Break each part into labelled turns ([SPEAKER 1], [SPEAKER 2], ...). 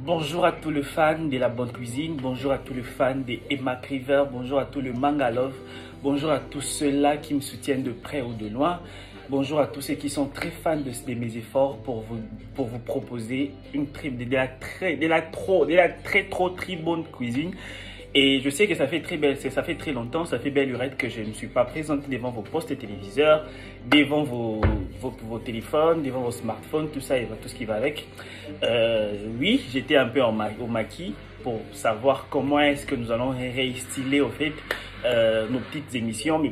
[SPEAKER 1] Bonjour à tous les fans de la bonne cuisine, bonjour à tous les fans de Emac River, bonjour à tous les Mangalove, bonjour à tous ceux-là qui me soutiennent de près ou de loin, bonjour à tous ceux qui sont très fans de mes efforts pour vous proposer une très bonne cuisine. Et je sais que ça fait très longtemps, ça fait belle lurette que je ne suis pas présenté devant vos postes téléviseurs, devant vos téléphones, devant vos smartphones, tout ça et tout ce qui va avec. Oui, j'étais un peu au maquis pour savoir comment est-ce que nous allons réstyler au fait mes petites émissions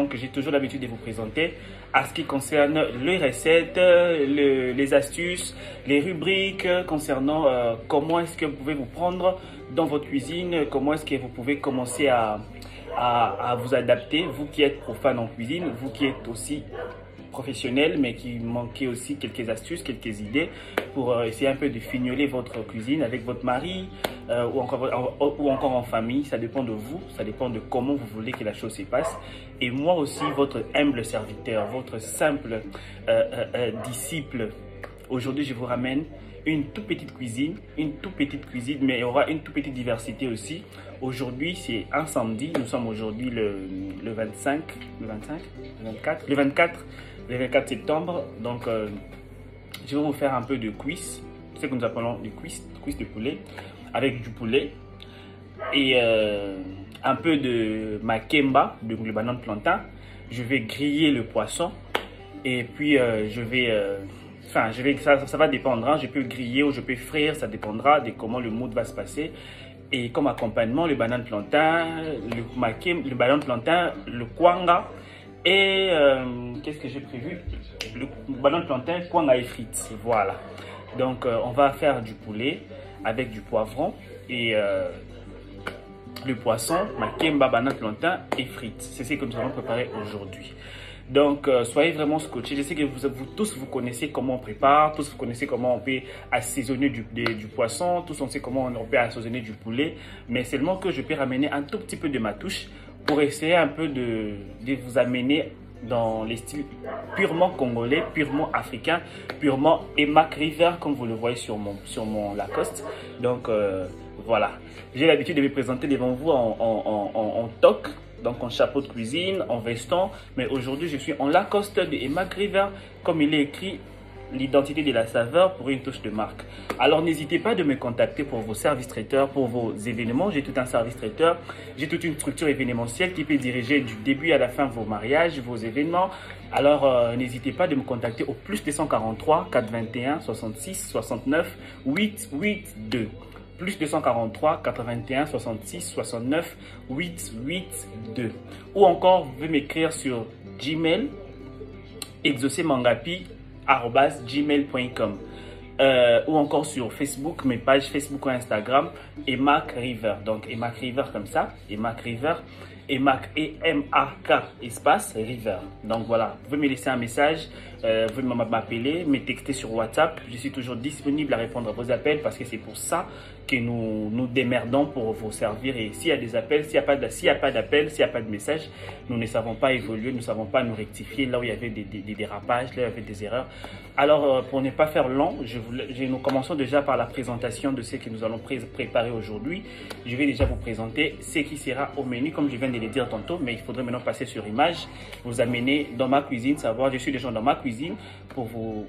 [SPEAKER 1] que j'ai toujours l'habitude de vous présenter à ce qui concerne les recettes, les astuces, les rubriques concernant comment est-ce que vous pouvez vous prendre dans votre cuisine, comment est-ce que vous pouvez commencer à vous adapter, vous qui êtes profane en cuisine, vous qui êtes aussi professionnel mais qui manquez aussi quelques astuces, quelques idées pour essayer un peu de fignoler votre cuisine avec votre mari ou encore en famille. Ça dépend de vous, ça dépend de comment vous voulez que la chose se passe. Et moi aussi, votre humble serviteur, votre simple disciple, aujourd'hui je vous ramène une toute petite cuisine, mais il y aura une toute petite diversité aussi. Aujourd'hui, c'est un samedi, nous sommes aujourd'hui le 24 septembre. Donc, je vais vous faire un peu de cuisse, ce que nous appelons des cuisses de poulet, avec du poulet et un peu de makemba, de le banane plantain. Je vais griller le poisson et puis ça va dépendre, hein. Je peux griller ou je peux frire, ça dépendra de comment le mood va se passer. Et comme accompagnement, le banane plantain, le banane plantain, le kwanga et qu'est-ce que j'ai prévu? Le banane plantain, kwanga et frites. Voilà. Donc on va faire du poulet avec du poivron et le poisson, makemba, banane plantain et frites. C'est ce que nous allons préparer aujourd'hui. Donc, soyez vraiment scotchés. Je sais que vous tous, vous connaissez comment on prépare, tous vous connaissez comment on peut assaisonner du poisson, tous on sait comment on peut assaisonner du poulet, mais seulement que je peux ramener un tout petit peu de ma touche pour essayer un peu de vous amener dans les styles purement congolais, purement africain, purement Emac River, comme vous le voyez sur mon Lacoste. Donc, voilà. J'ai l'habitude de me présenter devant vous en toque. Donc en chapeau de cuisine, en veston, mais aujourd'hui je suis en Lacoste de Emac River, comme il est écrit, l'identité de la saveur pour une touche de marque. Alors n'hésitez pas de me contacter pour vos services traiteurs, pour vos événements. J'ai tout un service traiteur, j'ai toute une structure événementielle qui peut diriger du début à la fin vos mariages, vos événements. Alors n'hésitez pas de me contacter au plus 243 421 66 69 882. Plus 243 81 66 69 882. Ou encore, vous pouvez m'écrire sur Gmail, exaucemangapi@gmail.com. Ou encore sur Facebook, mes pages Facebook ou Instagram, Emac River. Donc Emac River comme ça, Emac River, Emac EMAK espace River. Donc voilà, vous pouvez me laisser un message, vous pouvez m'appeler, me texter sur WhatsApp. Je suis toujours disponible à répondre à vos appels parce que c'est pour ça que nous nous démerdons pour vous servir. Et s'il y a des appels, s'il n'y a pas d'appels, s'il n'y a pas de messages, nous ne savons pas évoluer, nous ne savons pas nous rectifier là où il y avait des dérapages, là où il y avait des erreurs. Alors pour ne pas faire long, nous commençons déjà par la présentation de ce que nous allons préparer aujourd'hui. Je vais déjà vous présenter ce qui sera au menu comme je viens de le dire tantôt, mais il faudrait maintenant passer sur image, vous amener dans ma cuisine, savoir je suis déjà dans ma cuisine pour vous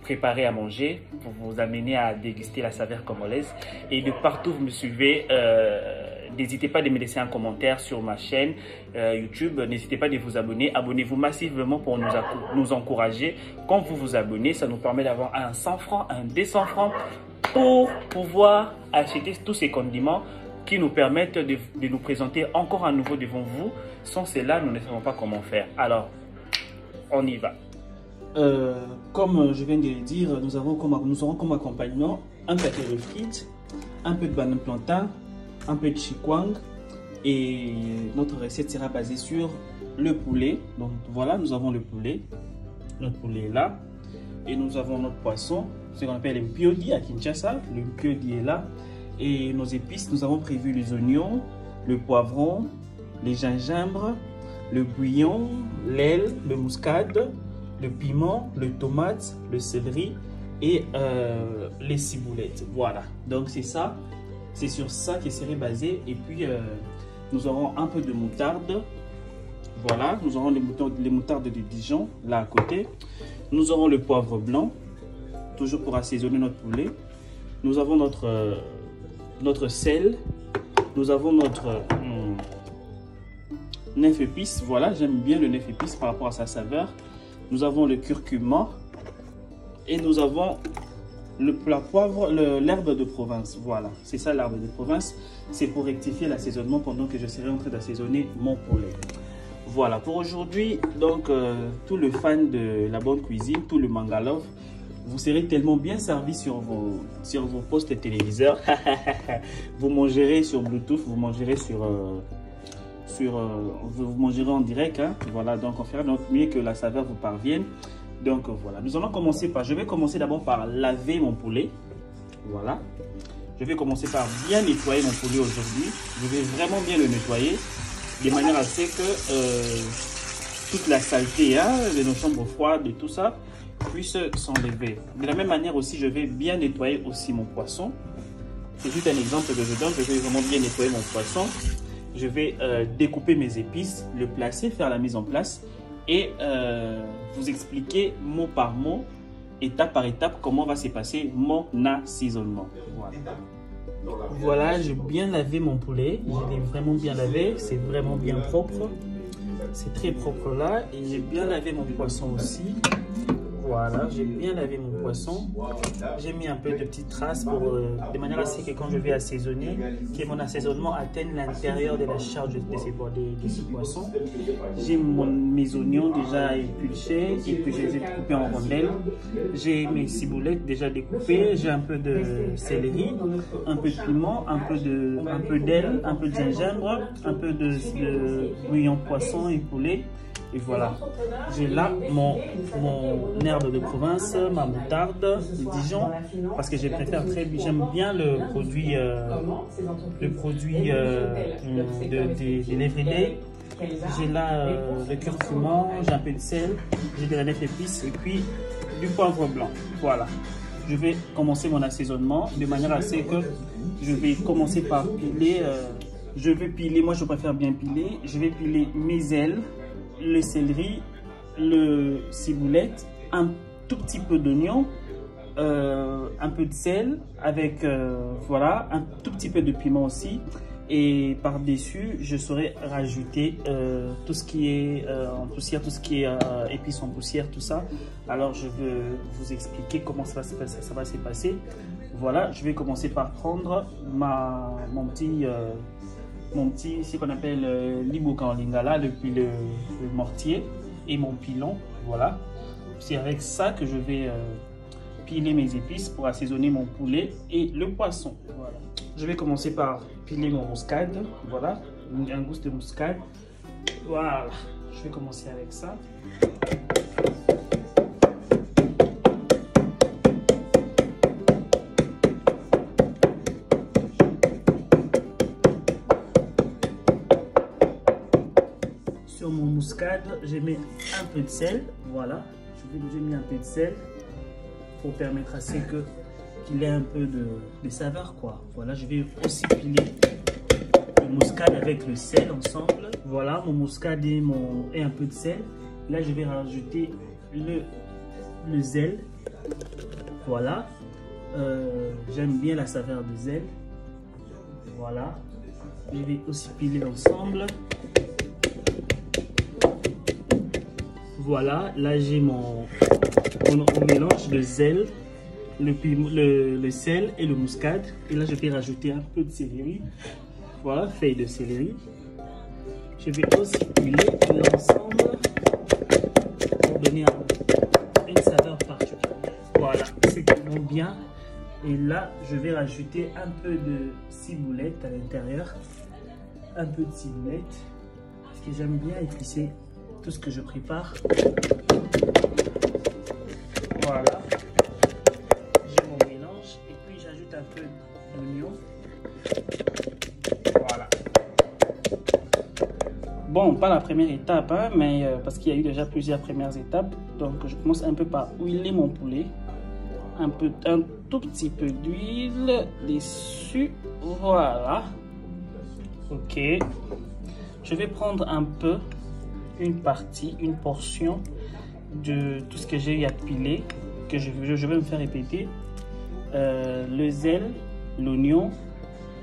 [SPEAKER 1] préparer à manger, pour vous amener à déguster la saveur congolaise. Et de partout vous me suivez, n'hésitez pas de me laisser un commentaire sur ma chaîne YouTube, n'hésitez pas de vous abonner, abonnez-vous massivement pour nous encourager. Quand vous vous abonnez, ça nous permet d'avoir un 100 francs, un 200 francs pour pouvoir acheter tous ces condiments qui nous permettent de nous présenter encore à nouveau devant vous. Sans cela, nous ne savons pas comment faire. Alors, on y va. Comme je viens de le dire, nous aurons comme accompagnement un paquet de frites, un peu de banane plantain, un peu de chikwang, et notre recette sera basée sur le poulet. Donc voilà, nous avons le poulet, notre poulet est là, et nous avons notre poisson, ce qu'on appelle le mpiodi à Kinshasa. Le mpiodi est là, et nos épices, nous avons prévu les oignons, le poivron, les gingembre, le bouillon, l'aile, le muscade, le piment, le tomate, le céleri, et les ciboulettes. Voilà, donc c'est ça, c'est sur ça qui serait basé. Et puis nous aurons un peu de moutarde. Voilà, nous aurons les moutardes de Dijon là à côté. Nous aurons le poivre blanc, toujours pour assaisonner notre poulet. Nous avons notre sel. Nous avons notre neuf épices. Voilà, j'aime bien le neuf épices par rapport à sa saveur. Nous avons le curcuma. Et nous avons le plat poivre, l'herbe de Provence. Voilà, c'est ça l'herbe de Provence. C'est pour rectifier l'assaisonnement pendant que je serai en train d'assaisonner mon poulet. Voilà pour aujourd'hui. Donc, tout le fan de la bonne cuisine, tout le Mangalove, vous serez tellement bien servi sur vos postes téléviseurs. Vous mangerez sur Bluetooth, vous mangerez vous mangerez en direct. Hein. Voilà, donc on fera notre mieux que la saveur vous parvienne. Donc voilà, nous allons commencer par, je vais commencer d'abord par laver mon poulet. Voilà, je vais commencer par bien nettoyer mon poulet aujourd'hui. Je vais vraiment bien le nettoyer de manière à ce que toute la saleté de nos chambres froides et tout ça puisse s'enlever. De la même manière aussi, je vais bien nettoyer aussi mon poisson. C'est juste un exemple que je donne. Je vais vraiment bien nettoyer mon poisson. Je vais découper mes épices, le placer, faire la mise en place et vous expliquer mot par mot, étape par étape, comment va se passer mon assaisonnement. Voilà. Voilà, j'ai bien lavé mon poulet. Je l'ai vraiment bien lavé. C'est vraiment bien propre. C'est très propre là. Et j'ai bien lavé mon poisson aussi. Voilà, j'ai bien lavé mon poisson. J'ai mis un peu de petites traces pour, de manière à ce que quand je vais assaisonner, que mon assaisonnement atteigne l'intérieur de la charge de ce poisson. J'ai mes oignons déjà épluchés et puis je les ai coupés en rondelles. J'ai mes ciboulettes déjà découpées. J'ai un peu de céleri, un peu de piment, un peu d'ail, un peu de gingembre, un peu de bouillon poisson et poulet. Et voilà, j'ai là mon herbe de Provence, ma moutarde de Dijon, parce que je préfère j'aime bien le produit de l'Everyday. J'ai là le curcuma, j'ai un peu de sel, j'ai de la neuf épices et puis du poivre blanc. Voilà, je vais commencer mon assaisonnement de manière à ce que je vais commencer par piler. Je vais piler, moi je préfère bien piler. Je vais piler mes ailes, le céleri, le ciboulette, un tout petit peu d'oignon, un peu de sel avec voilà, un tout petit peu de piment aussi. Et par-dessus, je saurais rajouter tout ce qui est en poussière, tout ce qui est épices en poussière, tout ça. Alors, je vais vous expliquer comment ça va se passer. Voilà, je vais commencer par prendre mon petit, ce qu'on appelle l'iboka en lingala, depuis le mortier et mon pilon. Voilà, c'est avec ça que je vais piler mes épices pour assaisonner mon poulet et le poisson. Voilà. Je vais commencer par piler mon muscade. Voilà, un gousse de muscade. Voilà, je vais commencer avec ça. Sur mon muscade, je mets un peu de sel. Voilà, j'ai mis un peu de sel pour permettre à ce qu'il ait un peu de saveur, quoi. Voilà, je vais aussi piler le muscade avec le sel ensemble. Voilà, mon muscade et un peu de sel. Là, je vais rajouter le zèle. Voilà, j'aime bien la saveur de zèle. Voilà, je vais aussi piler ensemble. Voilà, là j'ai mon mélange de zèle, le sel et le muscade. Et là je vais rajouter un peu de céleri. Voilà, feuille de céleri. Je vais aussi piler l'ensemble pour donner une saveur particulière. Voilà, c'est tellement bien. Et là je vais rajouter un peu de ciboulette à l'intérieur. Un peu de ciboulette. Parce que j'aime bien épicer tout ce que je prépare. Voilà, j'ai mon mélange et puis j'ajoute un peu d'oignon. Voilà. Bon, pas la première étape, hein, mais parce qu'il y a eu déjà plusieurs premières étapes. Donc je commence un peu par huiler mon poulet.
[SPEAKER 2] un tout petit peu d'huile dessus. Voilà. Ok. Je vais prendre un peu, une portion de tout ce que j'ai à piler, que je vais me faire répéter. Le zèle, l'oignon,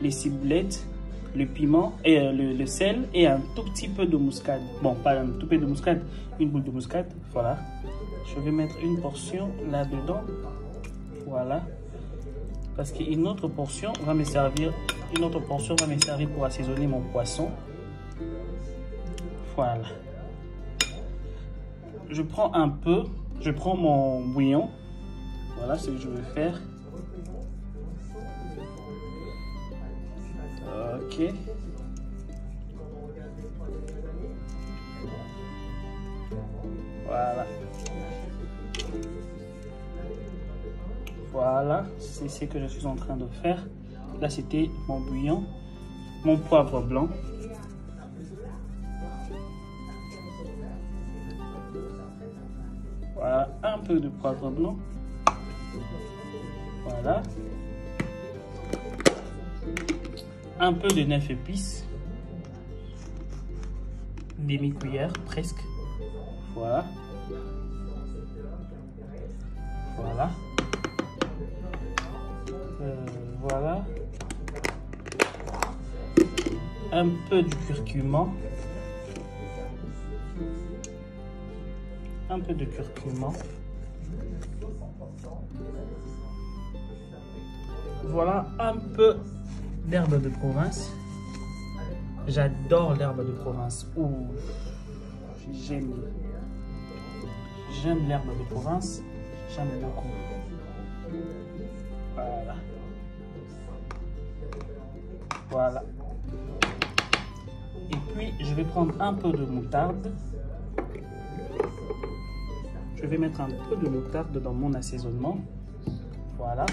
[SPEAKER 2] les ciblettes, le piment et le sel et un tout petit peu de muscade. Bon, pas un tout peu de muscade, une boule de muscade. Voilà. Je vais mettre une portion là-dedans. Voilà. Parce qu'une autre portion va me servir. Une autre portion va me servir pour assaisonner mon poisson. Voilà. Je prends un peu. Je prends mon bouillon. Voilà ce que je veux faire. Ok. Voilà. Voilà, c'est ce que je suis en train de faire. Là, c'était mon bouillon, mon poivre blanc. Voilà, un peu de poivre blanc. Voilà. Un peu de 9 épices. Demi-cuillère, presque. Voilà. Voilà. Voilà. Un peu de curcuma. Un peu de curcuma. Voilà un peu d'herbe de Provence. J'adore l'herbe de Provence. J'aime l'herbe de Provence. J'aime beaucoup. Voilà. Voilà. Et puis, je vais prendre un peu de moutarde. Je vais mettre un peu de moutarde dans mon assaisonnement. Voilà.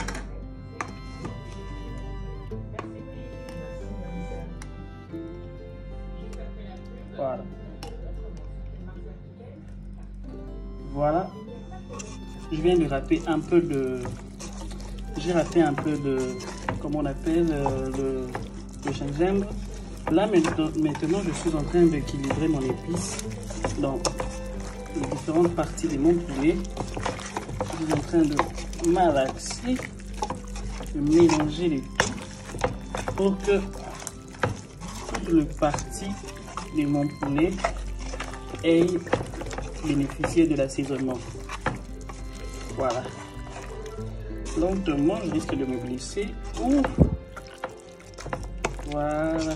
[SPEAKER 2] Voilà. Voilà. Je viens de râper un peu de... J'ai râpé un peu de... Comment on appelle le gingembre. Là, maintenant, je suis en train d'équilibrer mon épice dans les différentes parties de mon poulet. Je suis en train de malaxer, de mélanger les tout pour que toute le partie de mon poulet ait bénéficié de l'assaisonnement. Voilà. Lentement, je risque de me glisser. Ouh. Voilà.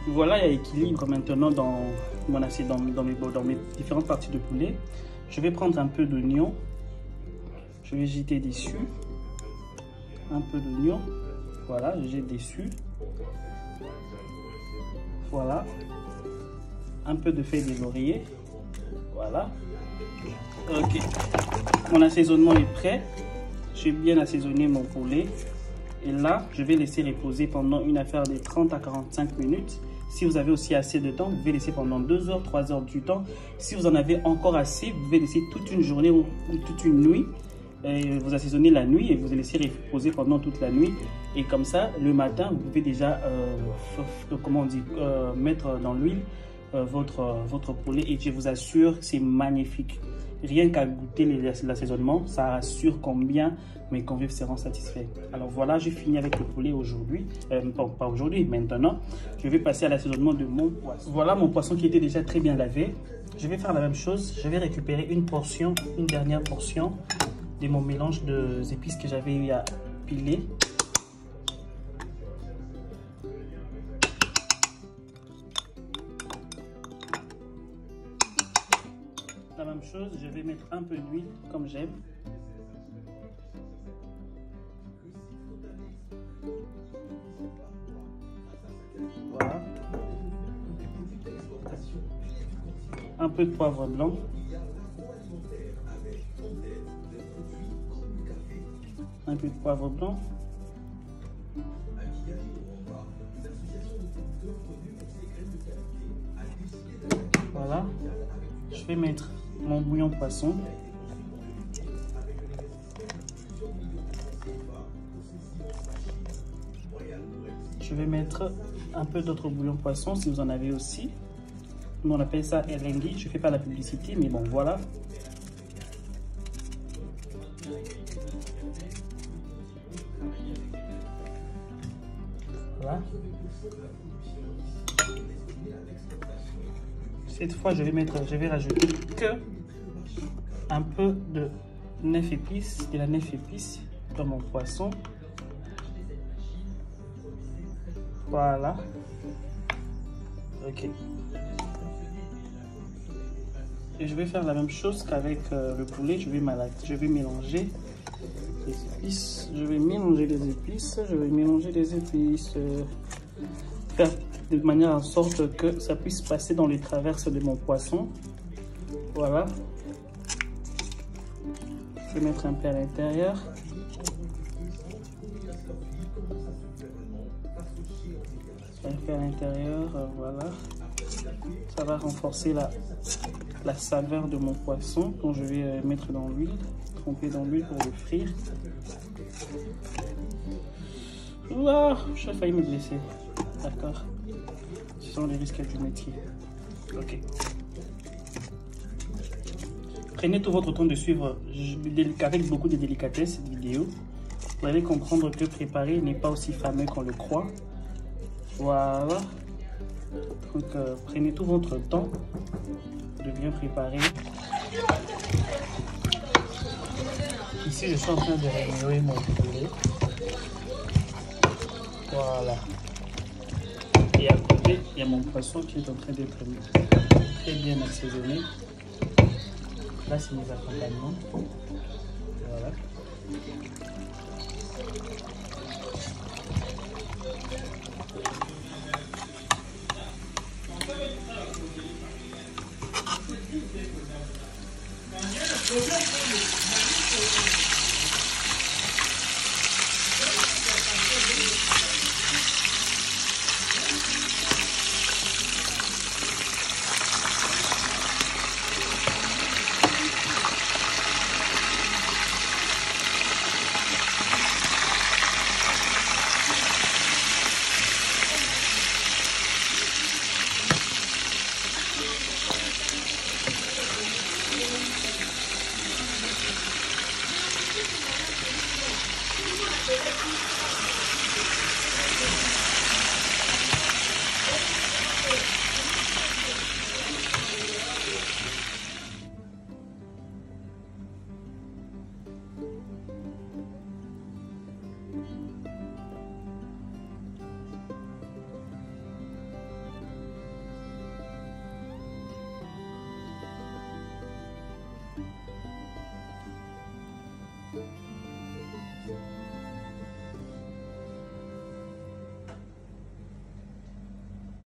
[SPEAKER 2] Voilà, il y a équilibre maintenant dans mon assiette, dans mes différentes parties de poulet. Je vais prendre un peu d'oignon. Je vais jeter dessus. Un peu d'oignon. Voilà, je jette dessus. Voilà. Un peu de feuilles de laurier. Voilà. Ok. Mon assaisonnement est prêt. J'ai bien assaisonné mon poulet. Et là, je vais laisser reposer pendant une affaire de 30 à 45 minutes. Si vous avez aussi assez de temps, vous pouvez laisser pendant 2 heures, 3 heures du temps. Si vous en avez encore assez, vous pouvez laisser toute une journée ou toute une nuit. Et vous assaisonnez la nuit et vous laissez reposer pendant toute la nuit. Et comme ça, le matin, vous pouvez déjà comment on dit, mettre dans l'huile votre poulet. Et je vous assure, c'est magnifique. Rien qu'à goûter l'assaisonnement, ça assure combien mes convives seront satisfaits. Alors voilà, j'ai fini avec le poulet aujourd'hui. Bon, pas aujourd'hui, maintenant. Je vais passer à l'assaisonnement de mon poisson. Voilà mon poisson qui était déjà très bien lavé. Je vais faire la même chose. Je vais récupérer une dernière portion de mon mélange d'épices que j'avais eu à piler. La même chose, je vais mettre un peu d'huile comme j'aime. Voilà. Un peu de poivre blanc. un peu de poivre blanc. Voilà. Je vais mettre mon bouillon poisson. Je vais mettre un peu d'autre bouillon poisson si vous en avez aussi. Nous on appelle ça elengui. Je ne fais pas la publicité, mais bon voilà. Voilà. Cette fois, je vais rajouter que un peu de neuf épices, de la neuf épices dans mon poisson. Voilà. Ok. Et je vais faire la même chose qu'avec le poulet. Je vais mélanger les épices. Je vais mélanger les épices. Faire de manière en sorte que ça puisse passer dans les traverses de mon poisson. Voilà. Je vais mettre un peu à l'intérieur. Un peu à l'intérieur, voilà. Ça va renforcer la saveur de mon poisson quand je vais mettre dans l'huile, tremper dans l'huile pour le frire. Ouah, j'ai failli me blesser. D'accord. Ce sont les risques du métier. Ok. Prenez tout votre temps de suivre avec beaucoup de délicatesse cette vidéo. Vous allez comprendre que préparer n'est pas aussi fameux qu'on le croit. Voilà. Donc prenez tout votre temps de bien préparer. Ici, je suis en train de rémuer mon poulet. Voilà. Et à côté, il y a mon poisson qui est en train d'être très bien assaisonné. Là, c'est mes accompagnements. Voilà.